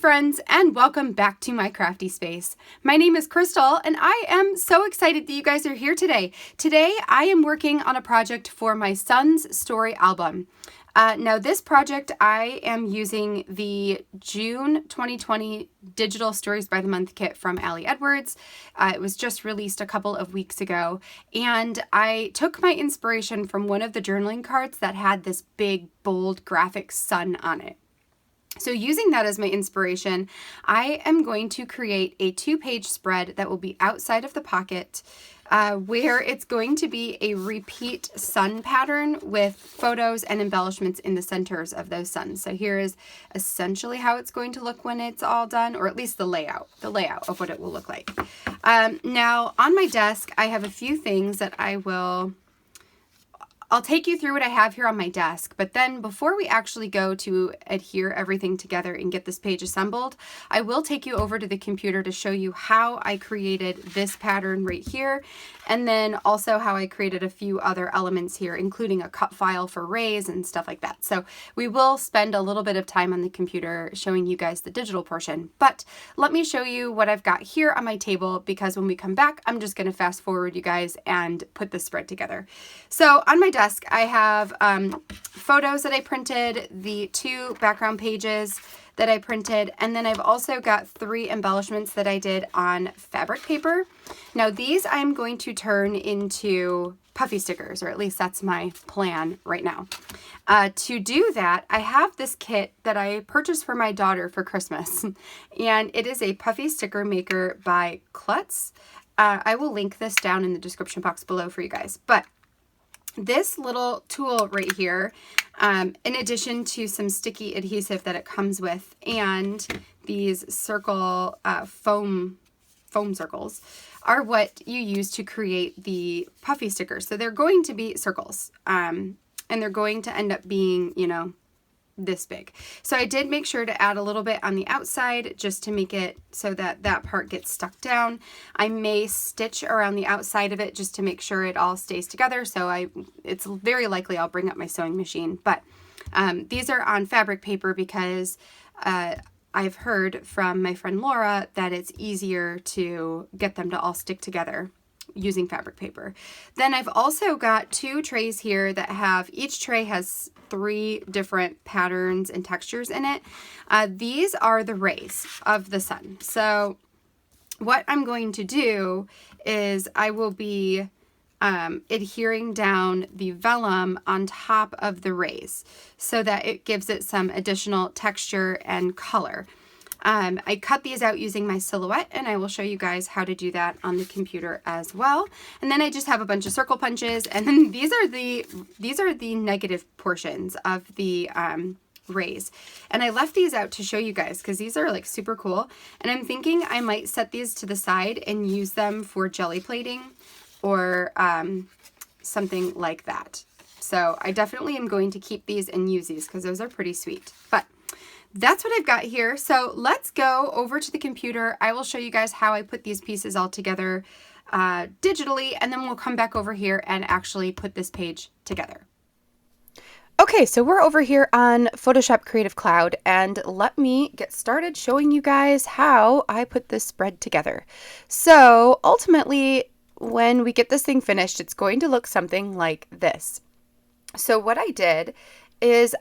friends, and welcome back to my crafty space. My name is Crystal, and I am so excited that you guys are here today. Today, I am working on a project for my son's story album. Now, this project, I am using the June 2020 Digital Stories by the Month kit from Ali Edwards. It was just released a couple of weeks ago, and I took my inspiration from one of the journaling cards that had this big, bold, graphic sun on it. So using that as my inspiration, I am going to create a 2-page spread that will be outside of the pocket where it's going to be a repeat sun pattern with photos and embellishments in the centers of those suns. So here is essentially how it's going to look when it's all done, or at least the layout of what it will look like. Now on my desk, I have a few things that I'll take you through what I have here on my desk, but then before we actually go to adhere everything together and get this page assembled, I will take you over to the computer to show you how I created this pattern right here, and then also how I created a few other elements here, including a cut file for rays and stuff like that. So we will spend a little bit of time on the computer showing you guys the digital portion, but let me show you what I've got here on my table, because when we come back, I'm just going to fast forward you guys and put this spread together. So on my desk, I have photos that I printed, the 2 background pages that I printed, and then I've also got 3 embellishments that I did on fabric paper. Now these I'm going to turn into puffy stickers, or at least that's my plan right now. To do that, I have this kit that I purchased for my daughter for Christmas, and it is a puffy sticker maker by Klutz. I will link this down in the description box below for you guys, but this little tool right here, in addition to some sticky adhesive that it comes with and these circle foam circles, are what you use to create the puffy stickers. So they're going to be circles, and they're going to end up being, you know, this big. So I did make sure to add a little bit on the outside just to make it so that that part gets stuck down. I may stitch around the outside of it just to make sure it all stays together. So it's very likely I'll bring up my sewing machine, but these are on fabric paper because I've heard from my friend Laura that it's easier to get them to all stick together using fabric paper. Then I've also got 2 trays here that have, each tray has 3 different patterns and textures in it. These are the rays of the sun. So what I'm going to do is I will be adhering down the vellum on top of the rays so that it gives it some additional texture and color. I cut these out using my silhouette, and I will show you guys how to do that on the computer as well. And then I just have a bunch of circle punches, and then these are the negative portions of the rays. And I left these out to show you guys because these are like super cool. And I'm thinking I might set these to the side and use them for jelly plating or something like that. So I definitely am going to keep these and use these because those are pretty sweet. But that's what I've got here. So let's go over to the computer. I will show you guys how I put these pieces all together digitally, and then we'll come back over here and actually put this page together. Okay, so we're over here on Photoshop Creative Cloud, and let me get started showing you guys how I put this spread together. So ultimately, when we get this thing finished, it's going to look something like this. So what I did is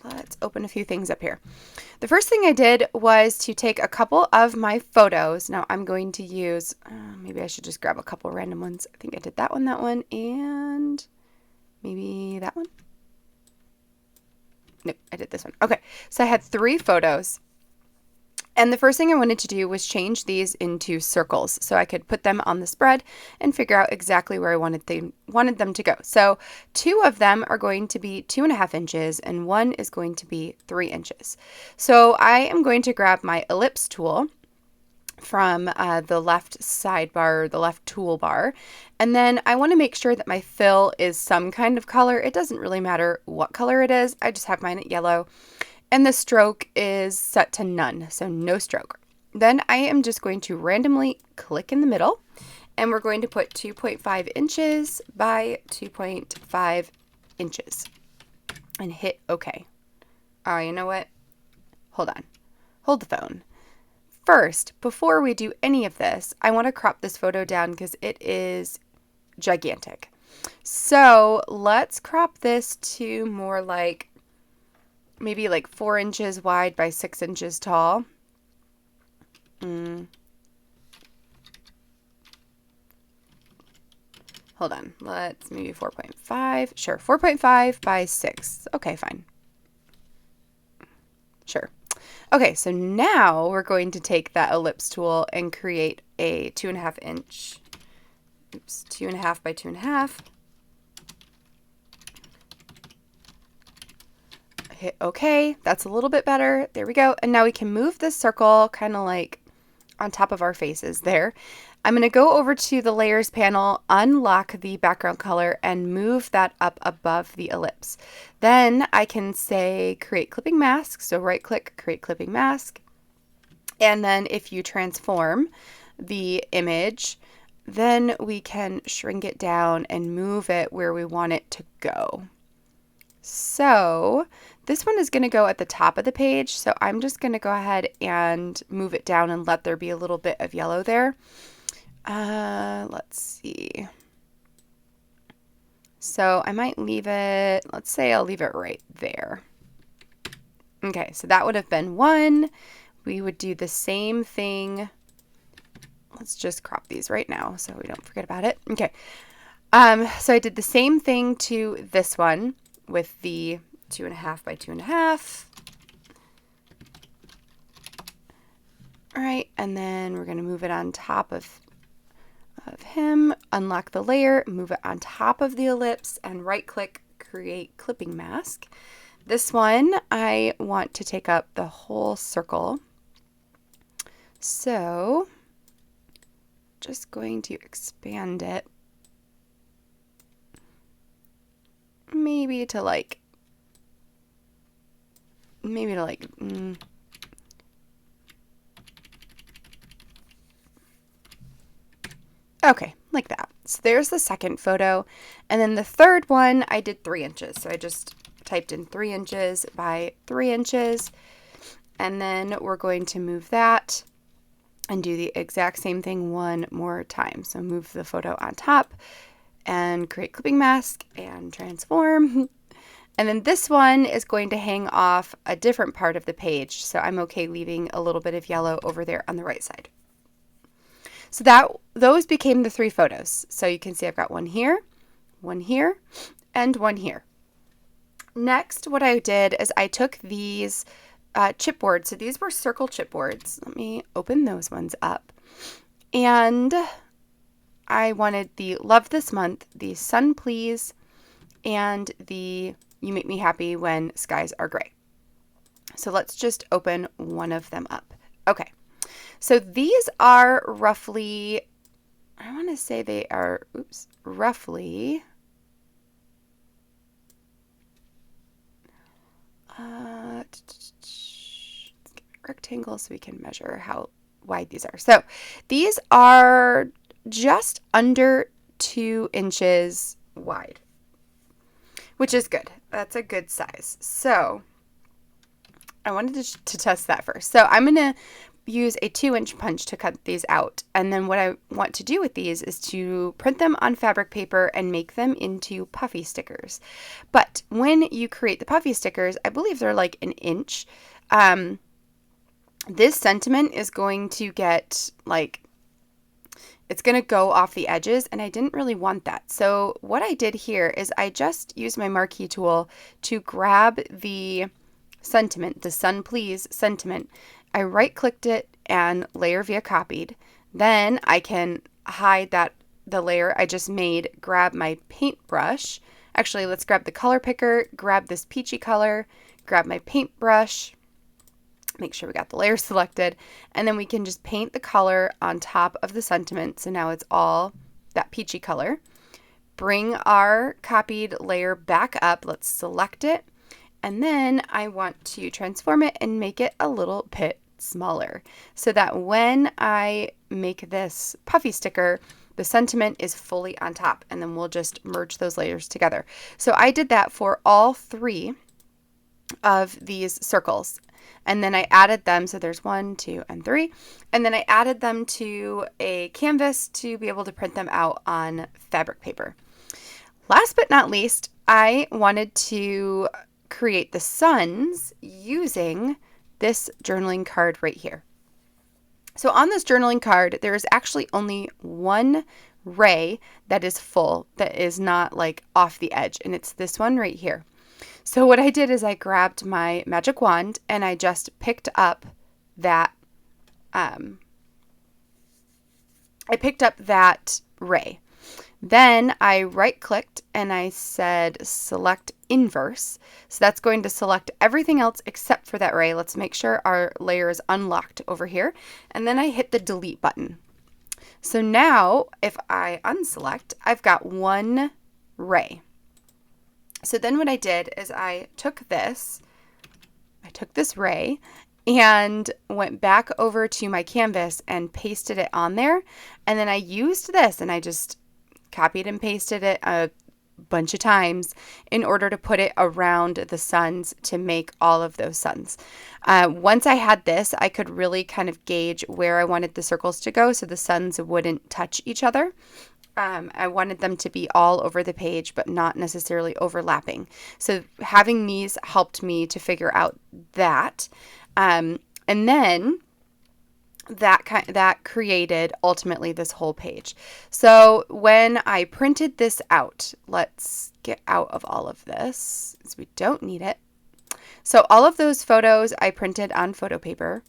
let's open a few things up here. The first thing I did was to take a couple of my photos. Now I'm going to use, maybe I should just grab a couple random ones. I think I did that one, and maybe that one. Nope, I did this one. Okay, so I had 3 photos. And the first thing I wanted to do was change these into circles so I could put them on the spread and figure out exactly where I wanted them to go. So 2 of them are going to be 2.5 inches and 1 is going to be 3 inches. So I am going to grab my ellipse tool from the left sidebar, the left toolbar, and then I want to make sure that my fill is some kind of color. It doesn't really matter what color it is. I just have mine at yellow. And the stroke is set to none, so no stroke. Then I am just going to randomly click in the middle, and we're going to put 2.5 inches by 2.5 inches and hit OK. Oh, you know what? hold on, hold the phone. First, before we do any of this, I want to crop this photo down because it is gigantic. So let's crop this to more like maybe like 4 inches wide by 6 inches tall. Hold on, let's maybe 4.5. Sure, 4.5 by 6. Okay, fine. Sure. Okay, so now we're going to take that ellipse tool and create a 2.5 inch, 2.5 by 2.5. Hit OK. That's a little bit better. There we go. And now we can move this circle kind of like on top of our faces there. I'm going to go over to the layers panel, unlock the background color, and move that up above the ellipse. Then I can say create clipping mask. So right click, create clipping mask. And then if you transform the image, then we can shrink it down and move it where we want it to go. So this one is going to go at the top of the page. So I'm just going to go ahead and move it down and let there be a little bit of yellow there. Let's see. So I might leave it, let's say I'll leave it right there. Okay, so that would have been 1. We would do the same thing. Let's just crop these right now so we don't forget about it. Okay. So I did the same thing to this one with the 2.5 by 2.5. All right, and then we're going to move it on top of him, unlock the layer, move it on top of the ellipse, and right click, create clipping mask. This one, I want to take up the whole circle. So just going to expand it. Maybe to like, okay, like that. So there's the second photo. And then the third one, I did 3 inches. So I just typed in 3 inches by 3 inches. And then we're going to move that and do the exact same thing one more time. So move the photo on top and create clipping mask and transform. And then this one is going to hang off a different part of the page. So I'm okay leaving a little bit of yellow over there on the right side. So those became the 3 photos. So you can see I've got one here, and one here. Next, what I did is I took these chipboards. So these were circle chipboards. Let me open those ones up. And I wanted the Love This Month, the Sun Please, and the You Make Me Happy When Skies Are Gray. So let's just open one of them up. Okay. So these are roughly, I want to say they are, roughly, rectangle so we can measure how wide these are. So these are just under 2 inches wide, which is good. That's a good size. So I wanted to test that first. So I'm going to use a 2-inch punch to cut these out. And then what I want to do with these is to print them on fabric paper and make them into puffy stickers. But when you create the puffy stickers, I believe they're like 1 inch. This sentiment is going to get like, it's going to go off the edges, and I didn't really want that. So what I did here is I just used my marquee tool to grab the sentiment, the Sun Please sentiment. I right-clicked it and layer via copied. Then I can hide the layer I just made, grab my paintbrush. Actually, let's grab the color picker, grab this peachy color, grab my paintbrush, make sure we got the layer selected, and then we can just paint the color on top of the sentiment. So now it's all that peachy color. Bring our copied layer back up. Let's select it. And then I want to transform it and make it a little bit smaller so that when I make this puffy sticker, the sentiment is fully on top, and then we'll just merge those layers together. So I did that for all 3 of these circles. and then I added them. So there's 1, 2, and 3. And then I added them to a canvas to be able to print them out on fabric paper. Last but not least, I wanted to create the suns using this journaling card right here. So on this journaling card, there is actually only one ray that is full, that is not like off the edge, and it's this one right here. So what I did is I grabbed my magic wand and I just picked up that ray. Then I right-clicked and I said select inverse. So that's going to select everything else except for that ray. Let's make sure our layer is unlocked over here. And then I hit the delete button. So now if I unselect, I've got one ray. So then what I did is I took this ray and went back over to my canvas and pasted it on there. And then I used this and I just copied and pasted it a bunch of times in order to put it around the suns to make all of those suns. Once I had this, I could really kind of gauge where I wanted the circles to go so the suns wouldn't touch each other. I wanted them to be all over the page, but not necessarily overlapping. So having these helped me to figure out that. And then that created ultimately this whole page. So when I printed this out, let's get out of all of this as we don't need it. So all of those photos I printed on photo paper.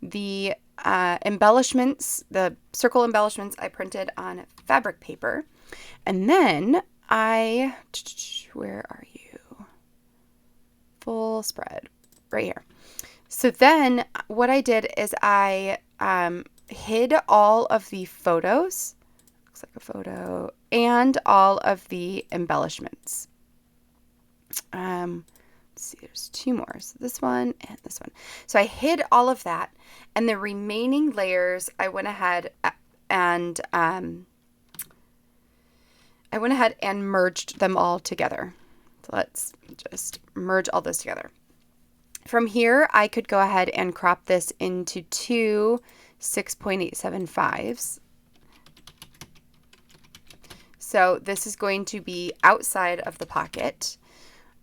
The embellishments, the circle embellishments, I printed on fabric paper. And then where are you? Full spread, right here. So then what I did is I hid all of the photos, looks like a photo, and all of the embellishments. Let's see, there's two more. So this one and this one. So I hid all of that, and the remaining layers I went ahead and merged them all together. So let's just merge all this together. From here, I could go ahead and crop this into two 6.875s. So this is going to be outside of the pocket.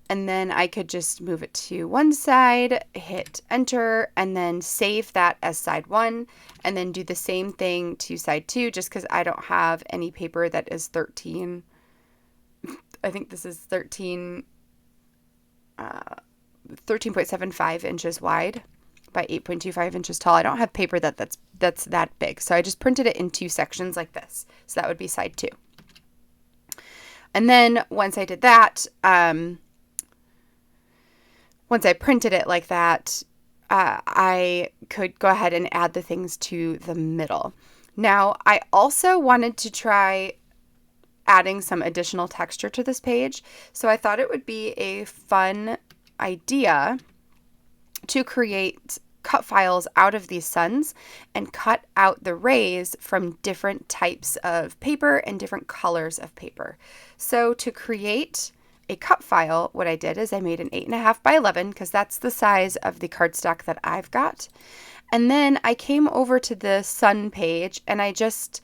And then I could just move it to one side, hit enter, and then save that as side 1, and then do the same thing to side 2, just because I don't have any paper that is 13. I think this is 13.75 inches wide by 8.25 inches tall. I don't have paper that's that big. So I just printed it in two sections like this. So that would be side 2. And then once I did that, once I printed it like that, I could go ahead and add the things to the middle. Now, I also wanted to try adding some additional texture to this page. So I thought it would be a fun idea to create cut files out of these suns and cut out the rays from different types of paper and different colors of paper. So to create a cut file, what I did is I made an 8.5 by 11 because that's the size of the cardstock that I've got. And then I came over to the sun page and I just,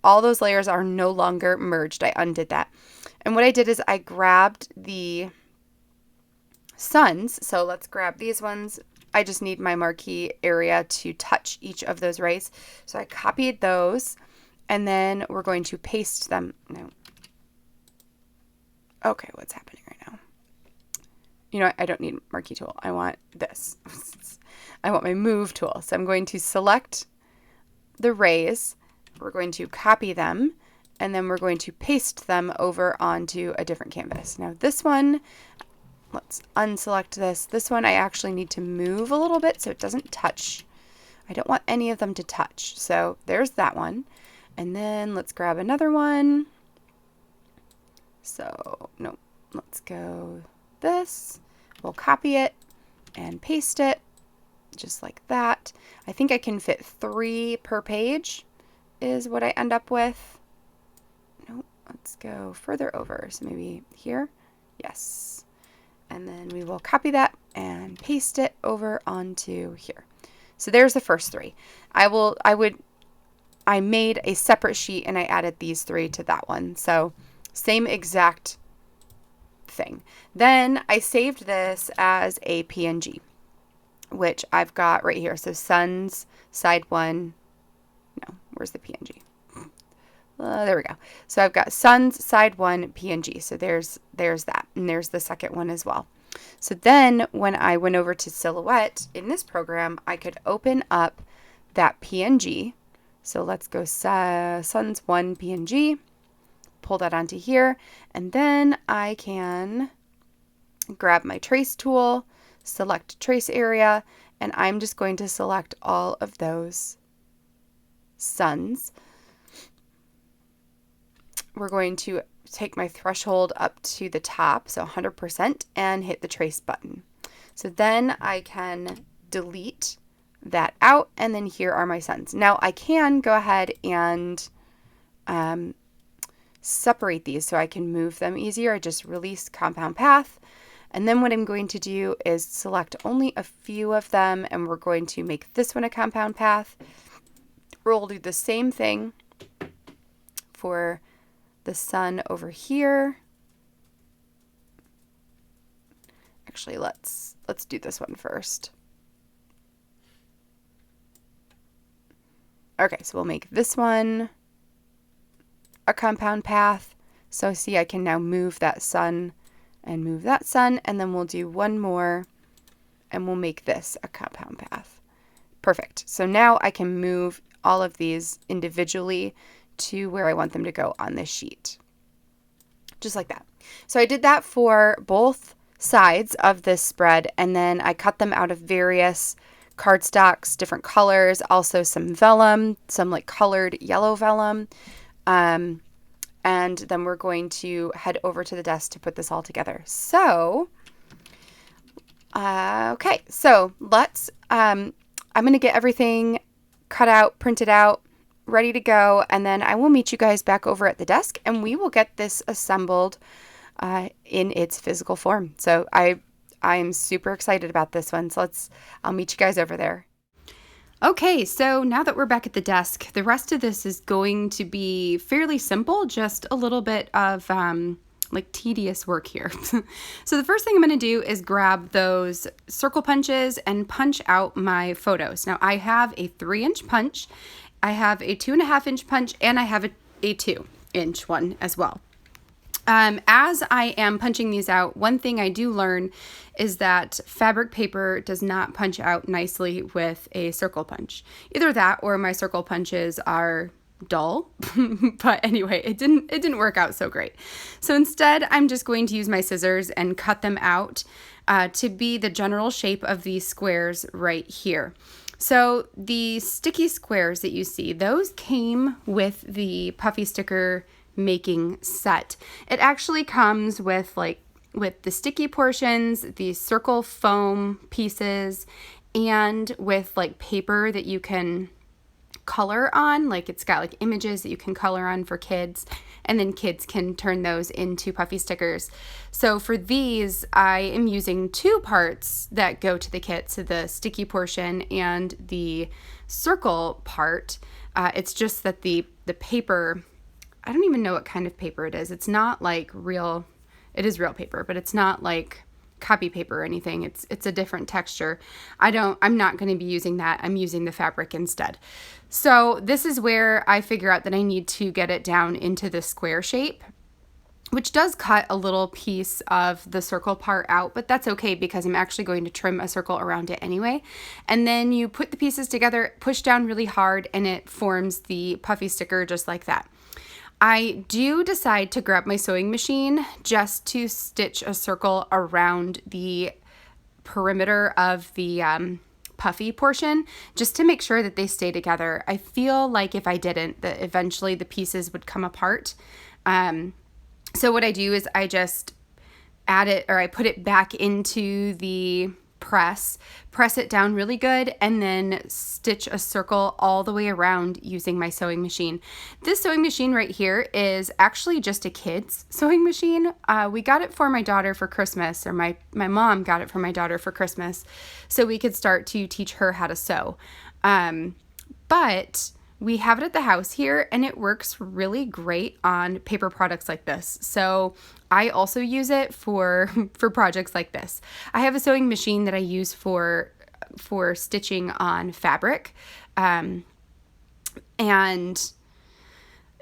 all those layers are no longer merged. I undid that. And what I did is I grabbed the suns. So let's grab these ones. I just need my marquee area to touch each of those rays. So I copied those and then we're going to paste them. No. Okay, what's happening right now? You know what? I don't need marquee tool. I want this. I want my move tool. So I'm going to select the rays. We're going to copy them and then we're going to paste them over onto a different canvas. Now this one, let's unselect this. This one I actually need to move a little bit so it doesn't touch. I don't want any of them to touch. So there's that one. And then let's grab another one. So no, let's go this. We'll copy it and paste it just like that. I think I can fit 3 per page is what I end up with. No, let's go further over. So maybe here. Yes. And then we will copy that and paste it over onto here. So there's the first three. I made a separate sheet and I added these three to that one. So same exact thing. Then I saved this as a PNG, which I've got right here. So suns, side one. No, where's the PNG? There we go. So I've got suns, side one, PNG. So there's that. And there's the second one as well. So then when I went over to Silhouette in this program, I could open up that PNG. So let's go suns one PNG, pull that onto here. And then I can grab my trace tool, select trace area, and I'm just going to select all of those suns. We're going to take my threshold up to the top, so 100%, and hit the trace button. So then I can delete that out, and then here are my suns. Now I can go ahead and separate these so I can move them easier. I just release compound path. And then what I'm going to do is select only a few of them, and we're going to make this one a compound path. We'll do the same thing for the sun over here. Actually, let's do this one first. Okay, so we'll make this one a compound path. So see, I can now move that sun and move that sun, and then we'll do one more and we'll make this a compound path. Perfect. So now I can move all of these individually to where I want them to go on this sheet. Just like that. So I did that for both sides of this spread, and then I cut them out of various cardstocks, different colors, also some vellum, some like colored yellow vellum. And then we're going to head over to the desk to put this all together. So, okay, so let's, I'm going to get everything cut out, printed out, ready to go, and then I will meet you guys back over at the desk and we will get this assembled in its physical form. So I'm super excited about this one. So I'll meet you guys over there. Okay, so now that we're back at the desk, the rest of this is going to be fairly simple, just a little bit of like tedious work here. So the first thing I'm going to do is grab those circle punches and punch out my photos. Now I have a 3-inch punch, I have a 2.5-inch punch, and I have a 2-inch one as well. As I am punching these out, one thing I do learn is that fabric paper does not punch out nicely with a circle punch. Either that or my circle punches are dull. But anyway, it didn't work out so great. So instead, I'm just going to use my scissors and cut them out to be the general shape of these squares right here. So the sticky squares that you see, those came with the puffy sticker making set. It actually comes with the sticky portions, the circle foam pieces, and with like paper that you can color on. Like it's got like images that you can color on for kids, and then kids can turn those into puffy stickers. So for these, I am using 2 parts that go to the kit. So the sticky portion and the circle part. It's just that the paper, I don't even know what kind of paper it is. It's not like real, it is real paper, but it's not like copy paper or anything. It's a different texture. I'm not going to be using that. I'm using the fabric instead. So this is where I figure out that I need to get it down into the square shape, which does cut a little piece of the circle part out, but that's okay because I'm actually going to trim a circle around it anyway. And then you put the pieces together, push down really hard, and it forms the puffy sticker just like that. I do decide to grab my sewing machine just to stitch a circle around the perimeter of the puffy portion, just to make sure that they stay together. I feel like if I didn't, that eventually the pieces would come apart. So what I do is I just add it, or I put it back into the press it down really good, and then stitch a circle all the way around using my sewing machine. This sewing machine right here is actually just a kid's sewing machine. We got it for my daughter for Christmas, or my mom got it for my daughter for Christmas, so we could start to teach her how to sew. But we have it at the house here, and it works really great on paper products like this. So I also use it for projects like this. I have a sewing machine that I use for stitching on fabric. And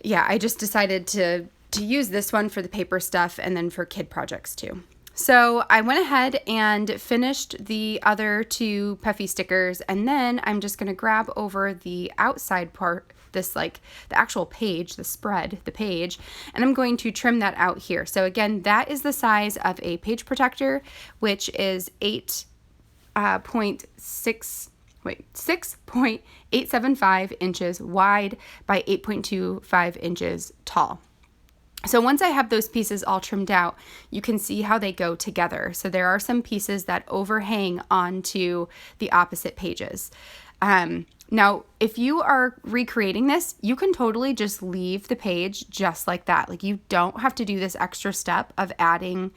yeah, I just decided to use this one for the paper stuff and then for kid projects too. So I went ahead and finished the other two puffy stickers, and then I'm just going to grab over the outside part, this like the actual page, the spread, the page, and I'm going to trim that out here. So again, that is the size of a page protector, which is 6.875 inches wide by 8.25 inches tall. So once I have those pieces all trimmed out, you can see how they go together. So there are some pieces that overhang onto the opposite pages. Now, if you are recreating this, you can totally just leave the page just like that. Like, you don't have to do this extra step of adding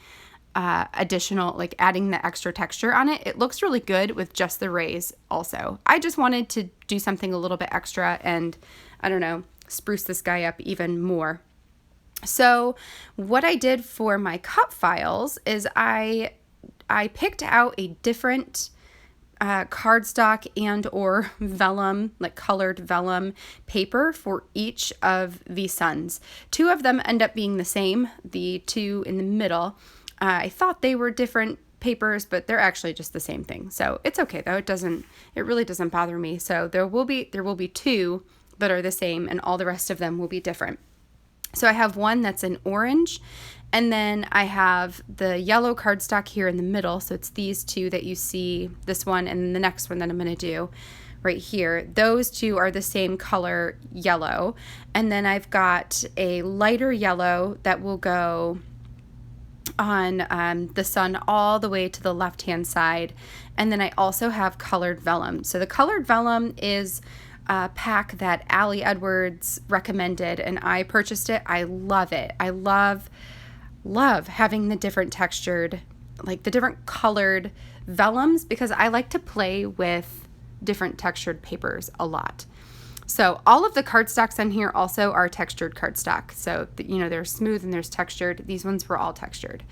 adding the extra texture on it. It looks really good with just the rays also. I just wanted to do something a little bit extra and, I don't know, spruce this guy up even more. So what I did for my cut files is I picked out a different cardstock and or vellum, like colored vellum paper for each of the suns. Two of them end up being the same, the two in the middle. I thought they were different papers, but they're actually just the same thing. So it's okay though. It really doesn't bother me. So there will be two that are the same, and all the rest of them will be different. So I have one that's an orange, and then I have the yellow cardstock here in the middle. So it's these two that you see, this one and then the next one that I'm going to do right here. Those two are the same color yellow. And then I've got a lighter yellow that will go on the sun all the way to the left-hand side. And then I also have colored vellum. So the colored vellum is pack that Allie Edwards recommended, and I purchased it. I love it. I love having the different textured, like the different colored vellums, because I like to play with different textured papers a lot. So all of the cardstocks on here also are textured cardstock. So, there's smooth and there's textured. These ones were all textured.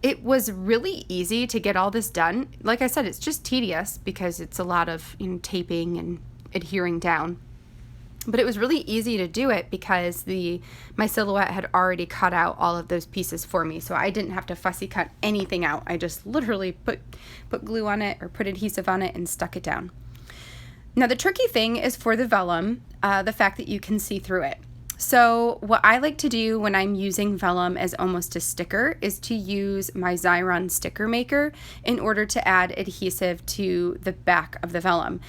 It was really easy to get all this done. Like I said, it's just tedious because it's a lot of taping and adhering down, but it was really easy to do it because my silhouette had already cut out all of those pieces for me, so I didn't have to fussy cut anything out. I just literally put glue on it or put adhesive on it and stuck it down. Now the tricky thing is for the vellum, the fact that you can see through it. So what I like to do when I'm using vellum as almost a sticker is to use my Xyron sticker maker in order to add adhesive to the back of the vellum.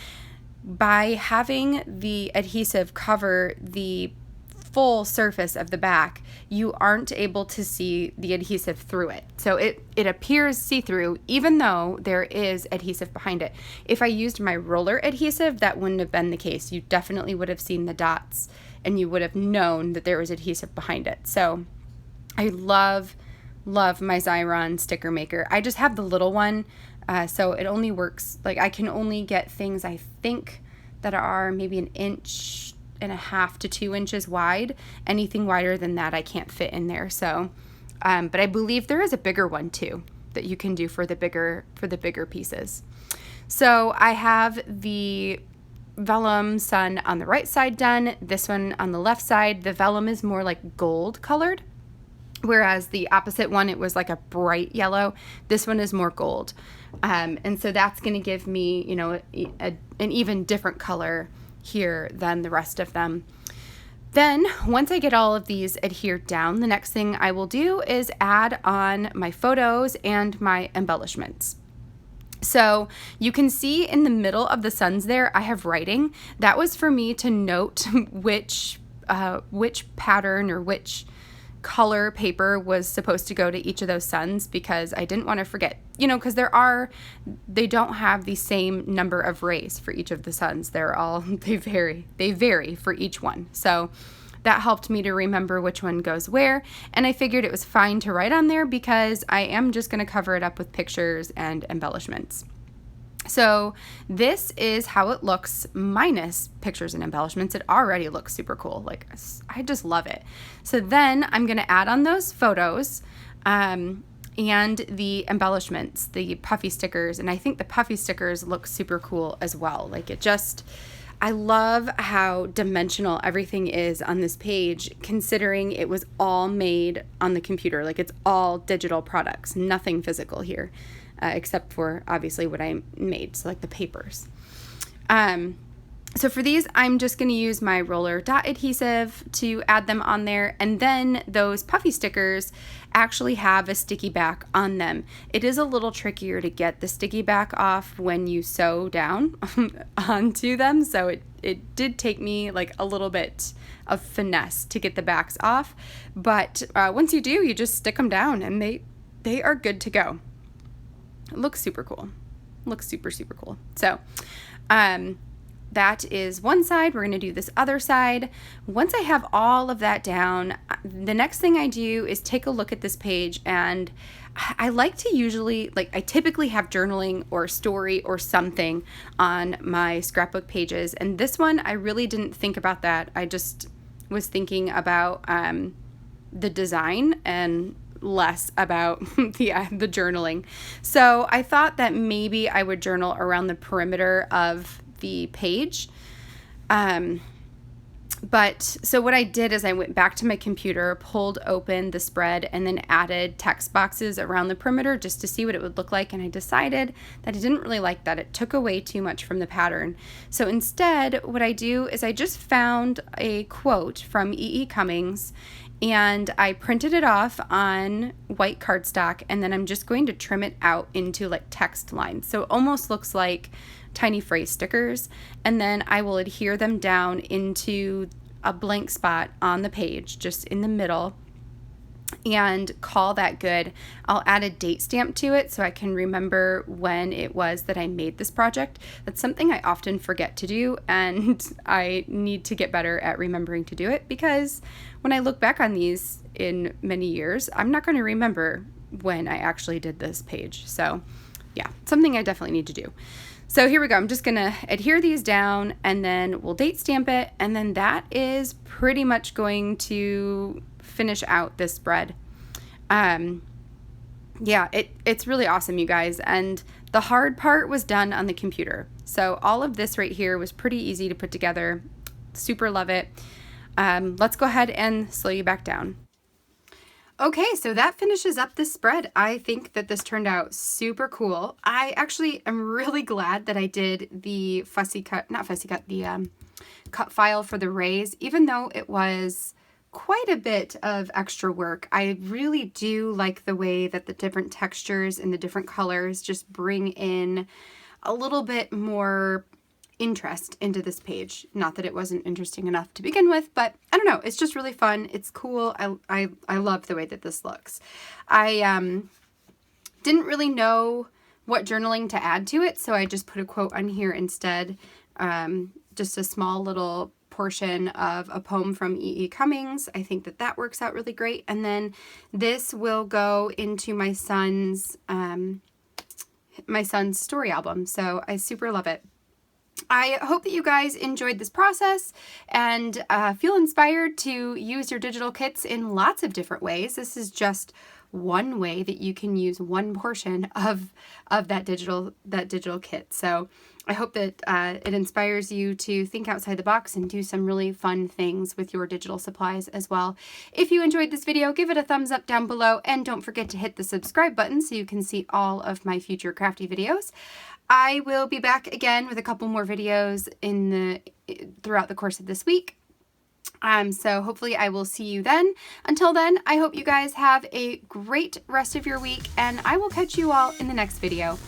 By having the adhesive cover the full surface of the back, you aren't able to see the adhesive through it. So it appears see-through even though there is adhesive behind it. If I used my roller adhesive, that wouldn't have been the case. You definitely would have seen the dots and you would have known that there was adhesive behind it. So I love my Xyron sticker maker. I just have the little one. So it only works, like I can only get things I think that are maybe 1.5 inches to 2 inches wide. Anything wider than that I can't fit in there. So, but I believe there is a bigger one too that you can do for the bigger pieces. So I have the vellum sun on the right side done. This one on the left side, the vellum is more like gold colored, whereas the opposite one, it was like a bright yellow. This one is more gold. And so that's going to give me, an even different color here than the rest of them. Then once I get all of these adhered down, the next thing I will do is add on my photos and my embellishments. So you can see in the middle of the suns there, I have writing. That was for me to note which pattern or which color paper was supposed to go to each of those suns because I didn't want to forget, because they don't have the same number of rays for each of the suns. They vary for each one. So that helped me to remember which one goes where. And I figured it was fine to write on there because I am just going to cover it up with pictures and embellishments. So this is how it looks minus pictures and embellishments. It already looks super cool. Like, I just love it. So then I'm going to add on those photos and the embellishments, the puffy stickers. And I think the puffy stickers look super cool as well. Like, I love how dimensional everything is on this page, considering it was all made on the computer. Like, it's all digital products, nothing physical here. Except for obviously what I made, so like the papers. So for these, I'm just going to use my roller dot adhesive to add them on there, and then those puffy stickers actually have a sticky back on them. It is a little trickier to get the sticky back off when you sew down onto them, so it did take me like a little bit of finesse to get the backs off, but once you do, you just stick them down and they are good to go. It looks super cool. Looks super, super cool. So that is one side. We're going to do this other side. Once I have all of that down, the next thing I do is take a look at this page, and I like to I typically have journaling or story or something on my scrapbook pages. And this one, I really didn't think about that. I just was thinking about the design and less about the journaling. So I thought that maybe I would journal around the perimeter of the page. So what I did is I went back to my computer, pulled open the spread, and then added text boxes around the perimeter just to see what it would look like. And I decided that I didn't really like that. It took away too much from the pattern. So instead, what I do is I just found a quote from E.E. Cummings, and I printed it off on white cardstock, and then I'm just going to trim it out into like text lines. So it almost looks like tiny phrase stickers, and then I will adhere them down into a blank spot on the page, just in the middle, and call that good. I'll add a date stamp to it so I can remember when it was that I made this project. That's something I often forget to do, and I need to get better at remembering to do it, because when I look back on these in many years, I'm not going to remember when I actually did this page. So yeah, something I definitely need to do. So here we go. I'm just going to adhere these down, and then we'll date stamp it, and then that is pretty much going to finish out this spread. Yeah, it's really awesome, you guys, and the hard part was done on the computer. So all of this right here was pretty easy to put together. Super love it. Let's go ahead and slow you back down. Okay, so that finishes up this spread. I think that this turned out super cool. I actually am really glad that I did the cut file for the rays, even though it was quite a bit of extra work. I really do like the way that the different textures and the different colors just bring in a little bit more interest into this page. Not that it wasn't interesting enough to begin with, but I don't know, it's just really fun. It's cool. I love the way that this looks. I didn't really know what journaling to add to it, so I just put a quote on here instead. Just a small little portion of a poem from E.E. Cummings. I think that works out really great. And then this will go into my son's story album. So I super love it. I hope that you guys enjoyed this process and feel inspired to use your digital kits in lots of different ways. This is just one way that you can use one portion of that digital kit. So I hope that it inspires you to think outside the box and do some really fun things with your digital supplies as well. If you enjoyed this video, give it a thumbs up down below, and don't forget to hit the subscribe button so you can see all of my future crafty videos. I will be back again with a couple more videos throughout the course of this week. So hopefully I will see you then. Until then, I hope you guys have a great rest of your week, and I will catch you all in the next video.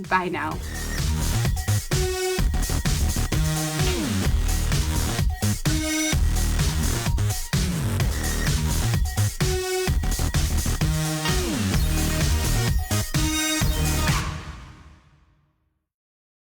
Bye now.